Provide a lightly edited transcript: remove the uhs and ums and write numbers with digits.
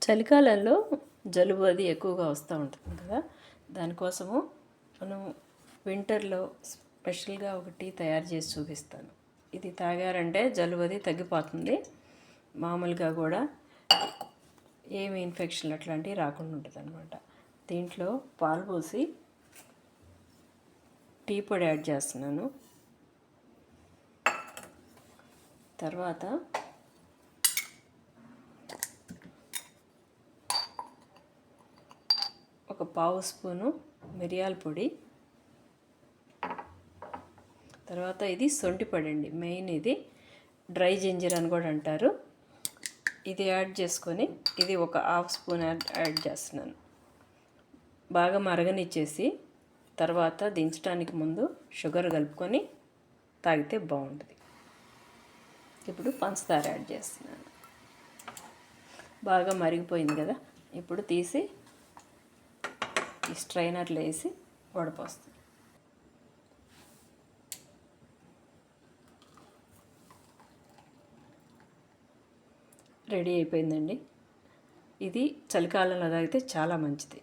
చలికాలంలో జలుబు అది ఎక్కువగా వస్తూ ఉంటుంది కదా. దానికోసము మనం వింటర్లో స్పెషల్గా ఒక టీ తయారు చేసి చూపిస్తాను. ఇది తాగారంటే జలుబు అది తగ్గిపోతుంది. మామూలుగా కూడా ఏమి ఇన్ఫెక్షన్ అట్లాంటివి రాకుండా ఉంటుంది అనమాట. దీంట్లో పాలు పోసి టీ పొడి యాడ్ చేస్తున్నాను. తర్వాత ఒక పావు స్పూను మిరియాల పొడి, తర్వాత ఇది సొంటి పొడి అండి, మెయిన్ ఇది డ్రై జింజర్ అని కూడా అంటారు. ఇది యాడ్ చేసుకొని ఇది ఒక హాఫ్ స్పూన్ యాడ్ చేస్తున్నాను. బాగా మరగనిచ్చేసి తర్వాత దించడానికి ముందు షుగర్ కలుపుకొని తాగితే బాగుంటుంది. ఇప్పుడు పంచదార యాడ్ చేస్తున్నాను. బాగా మరిగిపోయింది కదా, ఇప్పుడు తీసి ఈ స్ట్రైనర్లో వేసి వడపోస్తుంది. రెడీ అయిపోయిందండి. ఇది చలికాలంలో తాగితే చాలా మంచిది.